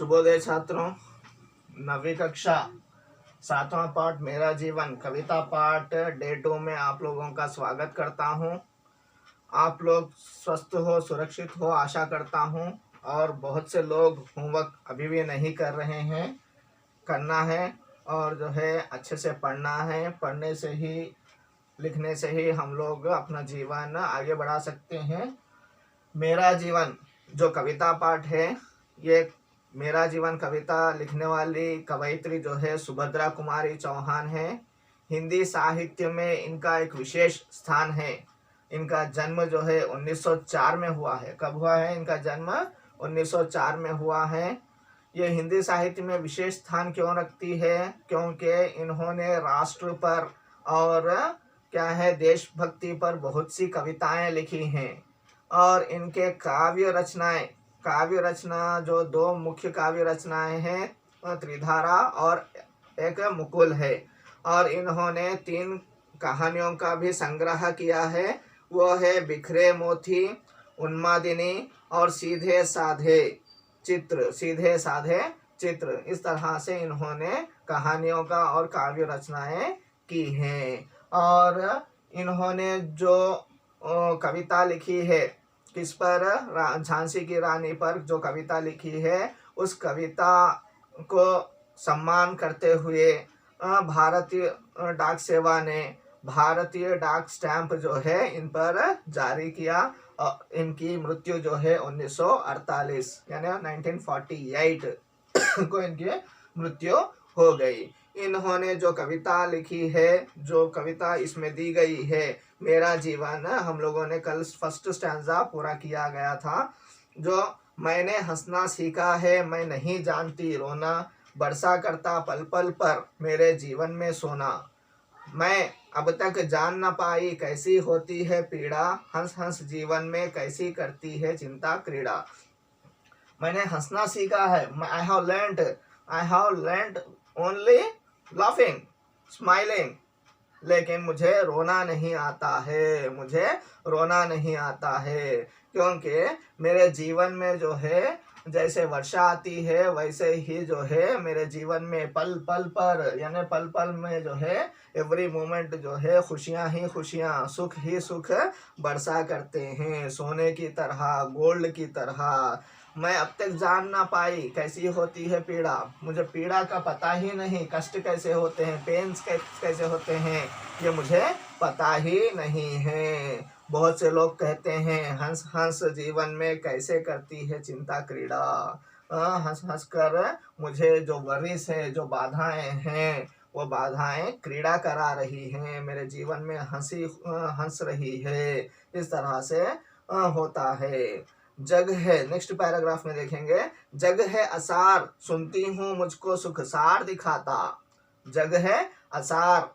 शुभोदय छात्रों। 9वीं कक्षा 7वां पाठ मेरा जीवन कविता पाठ डे 2 में आप लोगों का स्वागत करता हूं। आप लोग स्वस्थ हो, सुरक्षित हो आशा करता हूं। और बहुत से लोग होमवर्क अभी भी नहीं कर रहे हैं, करना है और जो है अच्छे से पढ़ना है। पढ़ने से ही, लिखने से ही हम लोग अपना जीवन आगे बढ़ा सकते हैं। मेरा जीवन जो कविता पाठ है, ये मेरा जीवन कविता लिखने वाली कवयित्री जो है सुभद्रा कुमारी चौहान है। हिंदी साहित्य में इनका एक विशेष स्थान है। इनका जन्म जो है 1904 में हुआ है। कब हुआ है इनका जन्म? 1904 में हुआ है। ये हिंदी साहित्य में विशेष स्थान क्यों रखती है? क्योंकि इन्होंने राष्ट्र पर और क्या है देशभक्ति पर बहुत सी कविताएं लिखी हैं। और इनके काव्य रचना जो दो मुख्य काव्य रचनाएं हैं, त्रिधारा और एक मुकुल है। और इन्होंने 3 कहानियों का भी संग्रह किया है। वो है बिखरे मोती, उन्मादिनी और सीधे साधे चित्र। इस तरह से इन्होंने कहानियों का और काव्य रचनाएं की हैं। और इन्होंने जो कविता लिखी है किस पर? झांसी की रानी पर जो कविता लिखी है, उस कविता को सम्मान करते हुए भारतीय डाक सेवा ने भारतीय डाक स्टैंप जो है इन पर जारी किया। इनकी मृत्यु जो है 1948 यानी 1948 को इनकी मृत्यु हो गई। इन्होंने जो कविता लिखी है, जो कविता इसमें दी गई है, मेरा जीवन, हम लोगों ने कल फर्स्ट स्टैंजा पूरा किया गया था। जो मैंने हंसना सीखा है, मैं नहीं जानती रोना, बरसा करता पल पल पर मेरे जीवन में सोना। मैं अब तक जान न पाई कैसी होती है पीड़ा, हंस हंस जीवन में कैसी करती है चिंता क्रीड़ा। मैंने हंसना सीखा है, I have learned only laughing, smiling, लेकिन मुझे रोना नहीं आता है। क्योंकि मेरे जीवन में जो है जैसे वर्षा आती है वैसे ही जो है मेरे जीवन में पल पल पर यानी पल पल में जो है एवरी मोमेंट जो है खुशियां ही खुशियां, सुख ही सुख बरसा करते हैं। सोने की तरह, गोल्ड की तरह। मैं अब तक जान ना पाई कैसी होती है पीड़ा, मुझे पीड़ा का पता ही नहीं, कष्ट कैसे होते हैं, पेन्स कैसे होते हैं, ये मुझे पता ही नहीं है। बहुत से लोग कहते हैं हंस हंस जीवन में कैसे करती है चिंता क्रीड़ा। हंस हंस कर मुझे जो वरिस है, जो बाधाएं हैं, वो बाधाएं क्रीड़ा करा रही हैं, मेरे जीवन में हंस रही है। इस तरह से होता है। जग है, नेक्स्ट पैराग्राफ में देखेंगे। जग है असार, सुनती हूँ मुझको सुखसार दिखाता। जग है असार,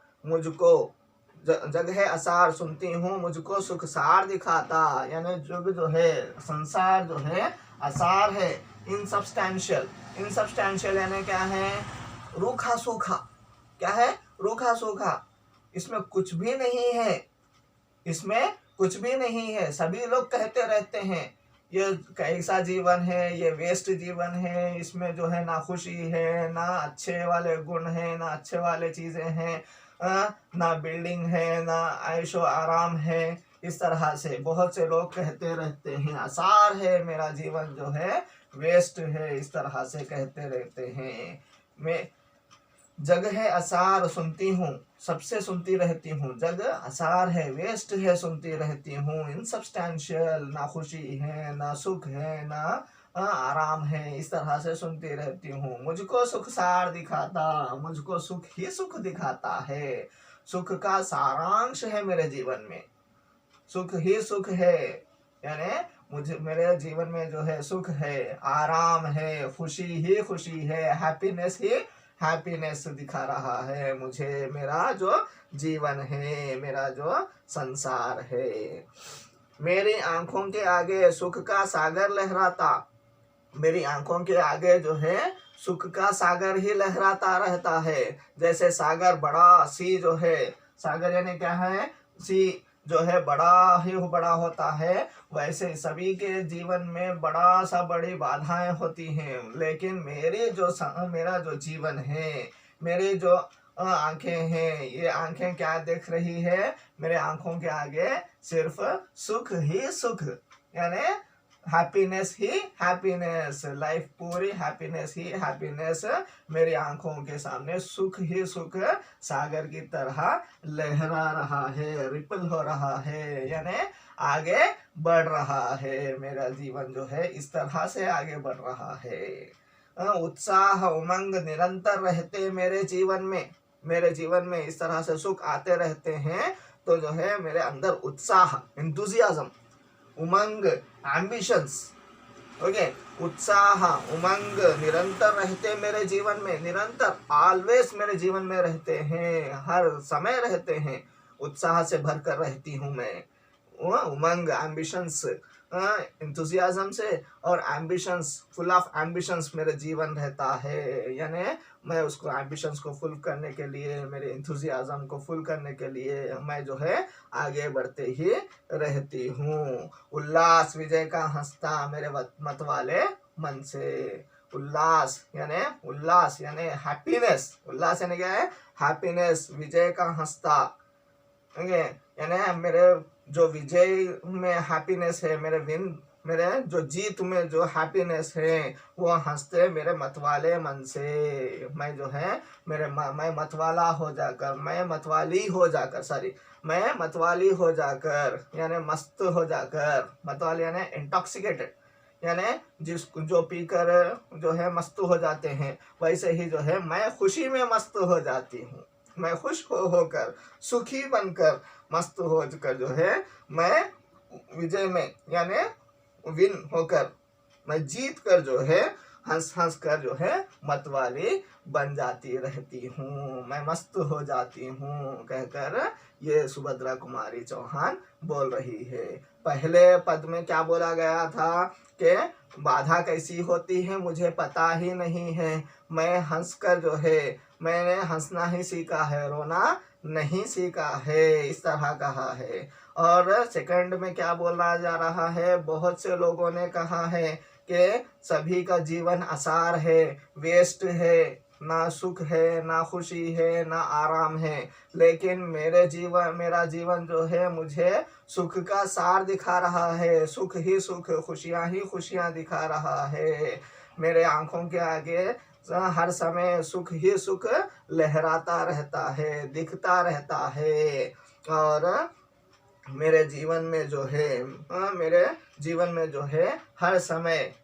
जग है असार, सुनती हूँ मुझको सुखसार दिखाता। यानी जग जो है, संसार जो है असार है, इनसब्सटेंशियल यानी क्या है? रूखा सूखा। क्या है? रूखा सूखा। इसमें कुछ भी नहीं है। सभी लोग कहते रहते हैं ये कैसा जीवन है, ये वेस्ट जीवन है, इसमें जो है ना खुशी है, ना अच्छे वाले गुण है, ना अच्छे वाले चीजें हैं, ना बिल्डिंग है, ना ऐशो आराम है। इस तरह से बहुत से लोग कहते रहते हैं आसार है मेरा जीवन, जो है वेस्ट है, इस तरह से कहते रहते हैं। मैं जग है असार, सुनती हूँ, सबसे सुनती रहती हूँ। जग असार है, वेस्ट है, सुनती रहती हूँ। इनसब्सटेंशियल, ना खुशी है, ना सुख है, ना आराम है, इस तरह से सुनती रहती हूँ। मुझको सुखसार दिखाता, मुझको सुख ही सुख दिखाता है। सुख का सारांश है मेरे जीवन में, सुख ही सुख है। यानी मेरे जीवन में जो है सुख है, आराम है, खुशी ही खुशी है, हैप्पीनेस ही हैप्पीनेस दिखा रहा है मुझे मेरा जो जीवन है, मेरा जो संसार है। मेरी आंखों के आगे सुख का सागर लहराता। मेरी आंखों के आगे जो है सुख का सागर ही लहराता रहता है। जैसे सागर बड़ा, सी जो है, सागर यानी क्या है? सी जो है बड़ा ही बड़ा होता है, वैसे सभी के जीवन में बड़ी बाधाएं होती हैं। लेकिन मेरा जो जीवन है, मेरी जो आंखें हैं, ये आंखें क्या देख रही है? मेरे आंखों के आगे सिर्फ सुख ही सुख, यानी हैप्पीनेस ही हैप्पीनेस, लाइफ पूरी हैप्पीनेस ही हैप्पीनेस। मेरी आंखों के सामने सुख ही सुख सागर की तरह लहरा रहा है, रिपल हो रहा है, यानी आगे बढ़ रहा है। मेरा जीवन जो है इस तरह से आगे बढ़ रहा है। उत्साह उमंग निरंतर रहते मेरे जीवन में इस तरह से सुख आते रहते हैं, तो जो है मेरे अंदर उत्साह, एंथुसियाज्म, उमंग, एम्बिशंस, ओके, उत्साह उमंग निरंतर रहते मेरे जीवन में, निरंतर ऑलवेज मेरे जीवन में रहते हैं, हर समय रहते हैं। उत्साह से भरकर रहती हूँ मैं, उमंग, एम्बिशंस, इंथुजियाज्म से, और एम्बिशंस, फुल ऑफ एम्बिशंस मेरे जीवन रहता है। यानी मैं उसको एम्बिशंस को फुल करने के लिए, मेरे इंथुजियाज्म को फुल करने के लिए मैं जो है आगे बढ़ते ही रहती हूँ। उल्लास विजय का हंसता मेरे मत वाले मन से। उल्लास यानी हैप्पीनेस। उल्लास यानी क्या है? हैप्पीनेस। विजय का हंसता, यानी मेरे जो विजय में हैप्पीनेस है, मेरे जो जीत में जो हैप्पीनेस है, वो हंसते मेरे मतवाले मन से। मैं जो है मैं मतवाला हो जाकर, मैं मतवाली हो जाकर, यानी मस्त हो जाकर। मतवाली यानी इंटॉक्सिकेटेड, यानी जो पीकर जो है मस्त हो जाते हैं, वैसे ही जो है मैं खुशी में मस्त हो जाती हूँ। मैं खुश होकर, सुखी बनकर, मस्त होकर जो है मैं विजय में, यानी विन होकर, मैं जीत कर जो है हंस कर जो है मतवाली बन जाती रहती हूँ, मैं मस्त हो जाती हूँ, कहकर ये सुभद्रा कुमारी चौहान बोल रही है। पहले पद में क्या बोला गया था कि बाधा कैसी होती है मुझे पता ही नहीं है, मैं हंसकर जो है, मैंने हंसना ही सीखा है, रोना नहीं सीखा है, इस तरह कहा है। और सेकंड में क्या बोला जा रहा है? बहुत से लोगों ने कहा है कि सभी का जीवन आसार है, वेस्ट है, ना सुख है, ना खुशी है, ना आराम है। लेकिन मेरा जीवन जो है मुझे सुख का सार दिखा रहा है, सुख ही सुख, खुशियां ही खुशियां दिखा रहा है। मेरे आंखों के आगे हर समय सुख ही सुख लहराता रहता है, दिखता रहता है। और मेरे जीवन में जो है हर समय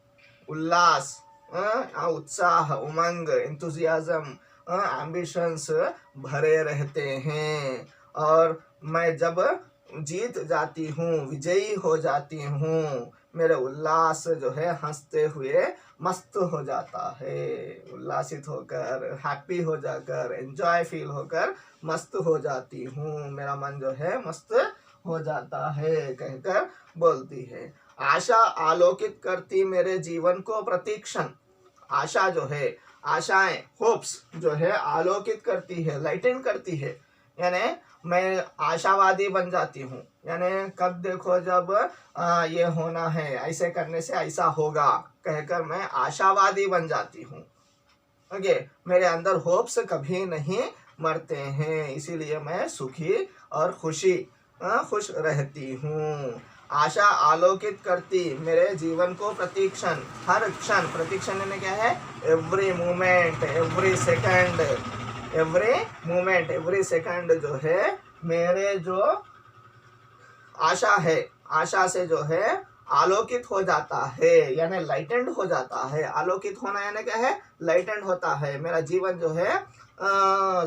उल्लास, उत्साह, उमंग, इंथुजियाज्म, एम्बिशंस भरे रहते हैं। और मैं जब जीत जाती हूँ, विजयी हो जाती हूँ, मेरे उल्लास जो है हंसते हुए मस्त हो जाता है। उल्लासित होकर, हैप्पी हो जाकर, एंजॉय फील होकर मस्त हो जाती हूँ, मेरा मन जो है मस्त हो जाता है, कहकर बोलती है। आशा आलोकित करती मेरे जीवन को प्रतिक्षण। आशा जो है, आशाएं, होप्स जो है आलोकित करती है, लाइटन करती है, यानी मैं आशावादी बन जाती हूँ। यानी कब देखो जब ये होना है, ऐसे करने से ऐसा होगा, कहकर मैं आशावादी बन जाती हूँ। ओके, मेरे अंदर होप्स कभी नहीं मरते हैं, इसीलिए मैं सुखी और खुश रहती हूँ। आशा आलोकित करती मेरे जीवन को प्रतिक्षण, हर क्षण। प्रतिक्षण यानी क्या है? एवरी मोमेंट, एवरी सेकंड जो है मेरे जो आशा है, आशा से जो है आलोकित हो जाता है, यानी लाइटेंड हो जाता है। आलोकित होना यानी क्या है? लाइटेंड होता है। मेरा जीवन जो है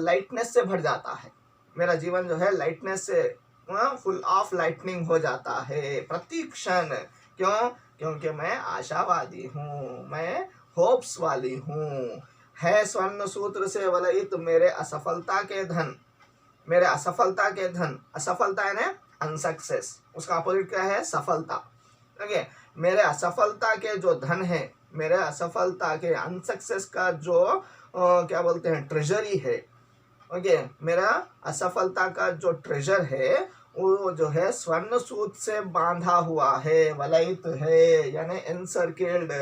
लाइटनेस से भर जाता है, मेरा जीवन जो है लाइटनेस से फुल ऑफ लाइटनिंग हो जाता है प्रतिक्षण। क्यों? क्योंकि मैं आशावादी हूँ, मैं होप्स वाली हूँ। है स्वर्ण सूत्र से वलयित मेरे असफलता के धन, मेरे असफलता के धन। असफलता यानी अनसक्सेस, उसका अपोजिट क्या है? सफलता। ओके, मेरे असफलता के जो धन है, मेरे असफलता के, अनसक्सेस का जो क्या बोलते हैं, ट्रेजरी है। ओके, मेरा असफलता का जो ट्रेजर है वो जो है स्वर्ण सूत से बांधा हुआ है, वलयित है, यानी एनसर्किल्ड,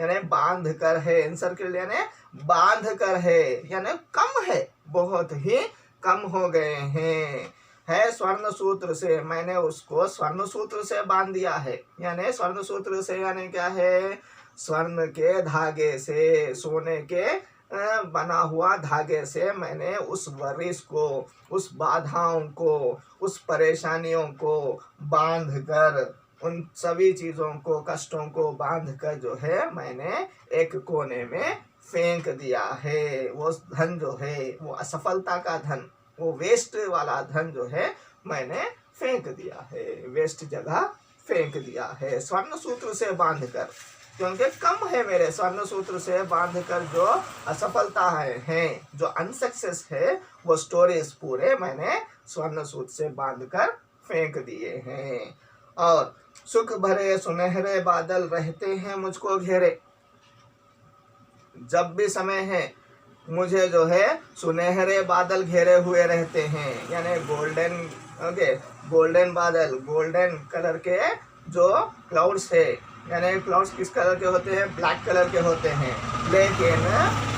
यानी बांध कर है, एनसर्किल्ड यानी बांध कर है, यानी कम है, बहुत ही कम हो गए हैं। है स्वर्ण सूत्र से, मैंने उसको स्वर्ण सूत्र से बांध दिया है, यानी स्वर्ण सूत्र से यानी क्या है, स्वर्ण के धागे से, सोने के बना हुआ धागे से मैंने उस वरिस को, उस बाधाओं को, उस परेशानियों को बांध कर, उन सभी चीजों को, कष्टों को बांध कर जो है मैंने एक कोने में फेंक दिया है। वो धन जो है, वो असफलता का धन, वो वेस्ट वाला धन जो है मैंने फेंक दिया है, वेस्ट जगह फेंक दिया है स्वर्ण सूत्र से बांध कर, क्योंकि कम है मेरे स्वर्ण सूत्र से बांध कर जो असफलता है, जो अनसक्सेस है, वो स्टोरीज पूरे मैंने स्वर्ण सूत्र से बांध कर फेंक दिए हैं। और सुख भरे सुनहरे बादल रहते हैं मुझको घेरे, जब भी समय है मुझे जो है सुनहरे बादल घेरे हुए रहते हैं, यानी गोल्डन, ओके, गोल्डन बादल, गोल्डन कलर के जो क्लाउड्स है, यानी क्लाउड्स किस कलर के होते हैं, ब्लैक कलर के होते हैं, लेकिन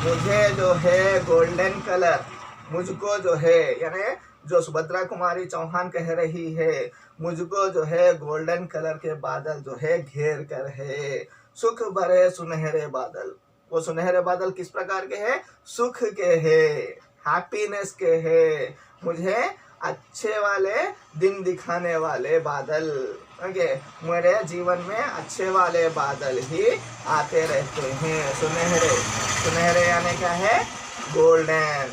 मुझे जो है गोल्डन कलर, मुझको जो है, यानी जो सुभद्रा कुमारी चौहान कह रही है, मुझको जो है गोल्डन कलर के बादल जो है घेर कर है, सुख भरे सुनहरे बादल। वो सुनहरे बादल किस प्रकार के हैं, सुख के हैं, हैप्पीनेस के हैं, मुझे अच्छे वाले दिन दिखाने वाले बादल, ओके, मेरे जीवन में अच्छे वाले बादल ही आते रहते हैं। सुनहरे, सुनहरे यानी क्या है, गोल्डन,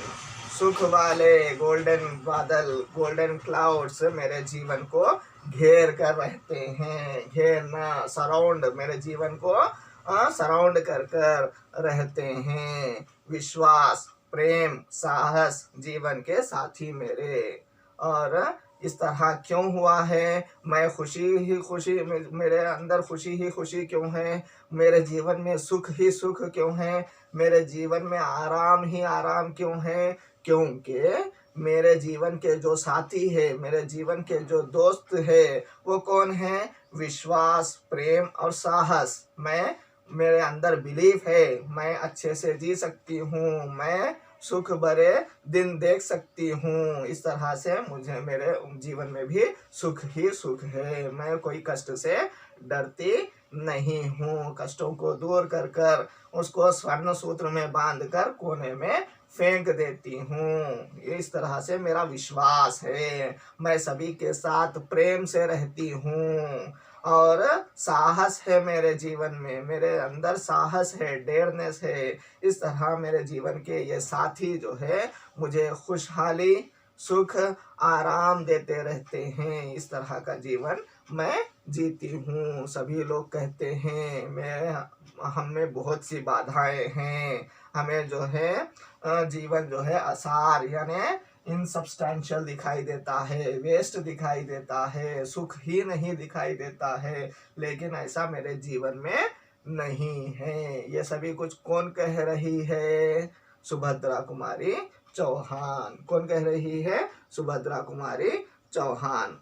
सुख वाले गोल्डन बादल, गोल्डन क्लाउड्स मेरे जीवन को घेर कर रहते हैं, घेरना, सराउंड, मेरे जीवन को सराउंड कर कर रहते हैं। विश्वास, प्रेम, साहस जीवन के साथी मेरे। और इस तरह क्यों हुआ है, मैं खुशी ही खुशी, मेरे अंदर खुशी ही खुशी क्यों है, मेरे जीवन में सुख ही सुख क्यों है, मेरे जीवन में आराम ही आराम क्यों है, क्योंकि मेरे जीवन के जो साथी है, मेरे जीवन के जो दोस्त है, वो कौन है, विश्वास, प्रेम और साहस। मैं, मेरे अंदर बिलीफ है, मैं अच्छे से जी सकती हूँ, मैं सुख भरे दिन देख सकती हूँ, इस तरह से मुझे मेरे जीवन में भी सुख ही सुख है, मैं कोई कष्ट से डरती नहीं हूँ, कष्टों को दूर कर कर उसको स्वर्ण सूत्र में बांध कर कोने में फेंक देती हूँ। इस तरह से मेरा विश्वास है, मैं सभी के साथ प्रेम से रहती हूँ, और साहस है मेरे जीवन में, मेरे अंदर साहस है, डेयरनेस है। इस तरह मेरे जीवन के ये साथी जो है मुझे खुशहाली, सुख, आराम देते रहते हैं। इस तरह का जीवन मैं जीती हूँ। सभी लोग कहते हैं मैं, हमें बहुत सी बाधाएं हैं, हमें जो है जीवन जो है आसार यानी इनसब्सटेंशियल दिखाई देता है, वेस्ट दिखाई देता है, सुख ही नहीं दिखाई देता है, लेकिन ऐसा मेरे जीवन में नहीं है। ये सभी कुछ कौन कह रही है, सुभद्रा कुमारी चौहान। कौन कह रही है, सुभद्रा कुमारी चौहान।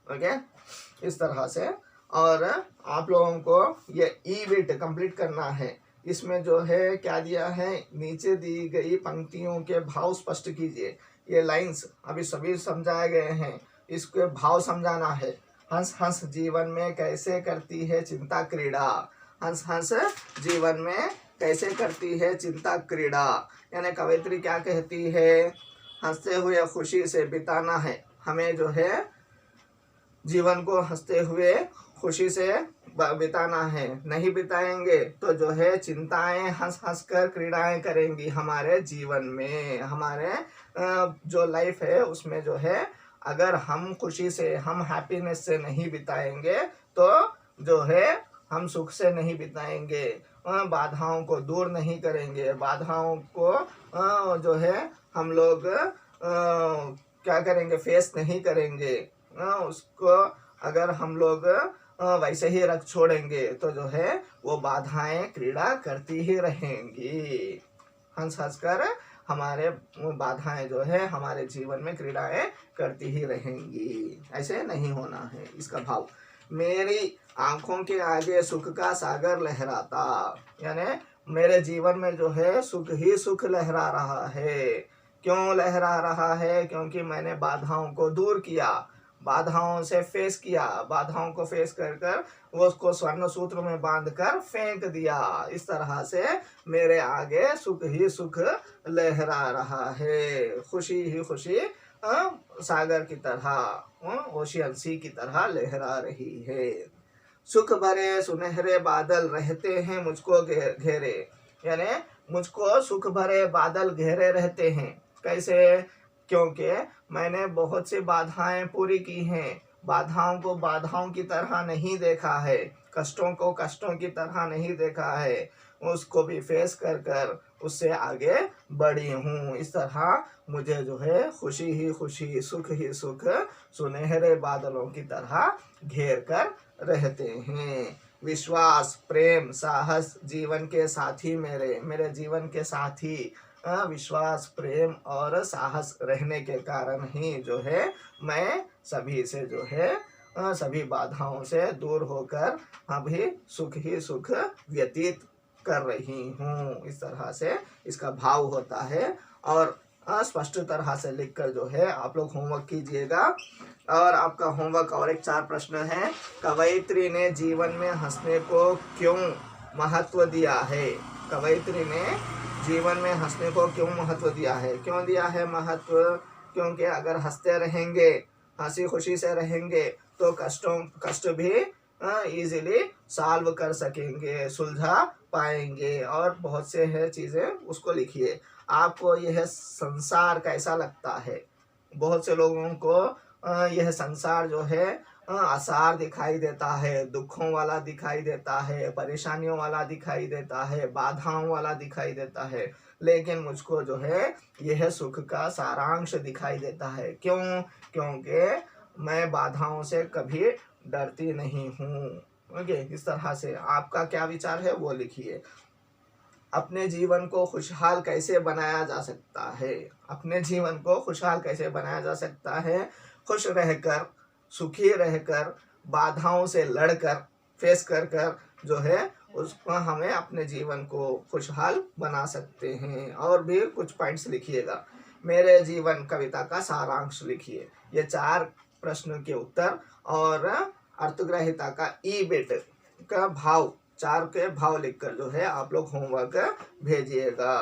ओके, इस तरह से। और आप लोगों को ये ई बिट कंप्लीट करना है। इसमें जो है क्या दिया है, नीचे दी गई पंक्तियों के भाव स्पष्ट कीजिए। ये लाइंस अभी सभी समझाए गए हैं, इसके भाव समझाना है। हंस हंस जीवन में कैसे करती है चिंता क्रीड़ा, हंस हंस जीवन में कैसे करती है चिंता क्रीड़ा, यानी कवयित्री क्या कहती है, हंसते हुए खुशी से बिताना है हमें, जो है जीवन को हंसते हुए खुशी से बिताना है। नहीं बिताएंगे तो जो है चिंताएं हंस हंस कर क्रीड़ाएं करेंगी हमारे जीवन में। हमारे जो लाइफ है उसमें जो है, अगर हम खुशी से, हम हैप्पीनेस से नहीं बिताएंगे तो जो है हम सुख से नहीं बिताएंगे, बाधाओं को दूर नहीं करेंगे, बाधाओं को जो है हम लोग क्या करेंगे, फेस नहीं करेंगे, उसको अगर हम लोग वैसे ही रख छोड़ेंगे तो जो है वो बाधाएं क्रीड़ा करती ही रहेंगी, हंस हंस कर हमारे बाधाएं जो है हमारे जीवन में क्रीड़ाएं करती ही रहेंगी। ऐसे नहीं होना है। इसका भाव, मेरी आंखों के आगे सुख का सागर लहराता, यानी मेरे जीवन में जो है सुख ही सुख लहरा रहा है। क्यों लहरा रहा है? क्योंकि मैंने बाधाओं को दूर किया, बाधाओं से फेस किया, बाधाओं को फेस कर कर वो उसको स्वर्ण सूत्र में बांध कर फेंक दिया। इस तरह से मेरे आगे सुख ही सुख लहरा रहा है, खुशी ही खुशी सागर की तरह, ओशियन सी की तरह लहरा रही है। सुख भरे सुनहरे बादल रहते हैं मुझको घेरे, यानी मुझको सुख भरे बादल घेरे रहते हैं। कैसे? क्योंकि मैंने बहुत सी बाधाएं पूरी की हैं। बाधाओं को बाधाओं की तरह नहीं देखा है, कष्टों को कष्टों की तरह नहीं देखा है, उसको भी फेस कर कर उससे आगे बढ़ी हूँ। इस तरह मुझे जो है खुशी ही खुशी, सुख ही सुख सुनहरे बादलों की तरह घेर कर रहते हैं। विश्वास, प्रेम, साहस जीवन के साथी, मेरे जीवन के साथी विश्वास, प्रेम और साहस रहने के कारण ही जो है मैं सभी से जो है सभी बाधाओं से दूर होकर अभी सुख ही सुख व्यतीत कर रही हूँ। इस तरह से इसका भाव होता है। और स्पष्ट तरह से लिखकर जो है आप लोग होमवर्क कीजिएगा। और आपका होमवर्क और एक 4 प्रश्न है। कवयित्री ने जीवन में हंसने को क्यों महत्व दिया है? कवयित्री ने जीवन में हंसने को क्यों महत्व दिया है? क्यों दिया है महत्व? क्योंकि अगर हंसते रहेंगे, हंसी खुशी से रहेंगे तो कष्ट भी इजीली सॉल्व कर सकेंगे, सुलझा पाएंगे। और बहुत से है चीज़ें, उसको लिखिए। आपको यह संसार कैसा लगता है? बहुत से लोगों को यह संसार जो है आसार दिखाई देता है, दुखों वाला दिखाई देता है, परेशानियों वाला दिखाई देता है, बाधाओं वाला दिखाई देता है। लेकिन मुझको जो है यह सुख का सारांश दिखाई देता है। क्यों? क्योंकि मैं बाधाओं से कभी डरती नहीं हूँ। ओके, इस तरह से आपका क्या विचार है वो लिखिए। अपने जीवन को खुशहाल कैसे बनाया जा सकता है? अपने जीवन को खुशहाल कैसे बनाया जा सकता है? खुश रहकर, सुखी रहकर, बाधाओं से लड़कर, फेस कर कर जो है उसको हमें अपने जीवन को खुशहाल बना सकते हैं। और भी कुछ पॉइंट्स लिखिएगा। मेरे जीवन कविता का सारांश लिखिए। ये 4 प्रश्न के उत्तर और अर्थग्रहिता का ई बिट का भाव, 4 के भाव लिखकर जो है आप लोग होमवर्क भेजिएगा।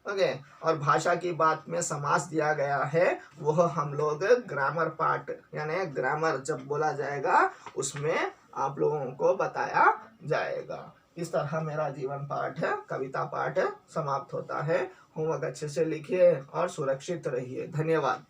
ओके। और भाषा की बात में समास दिया गया है, वह हम लोग ग्रामर पार्ट, यानी ग्रामर जब बोला जाएगा उसमें आप लोगों को बताया जाएगा। इस तरह मेरा जीवन पाठ, कविता पाठ समाप्त होता है। होमवर्क अच्छे से लिखिए और सुरक्षित रहिए। धन्यवाद।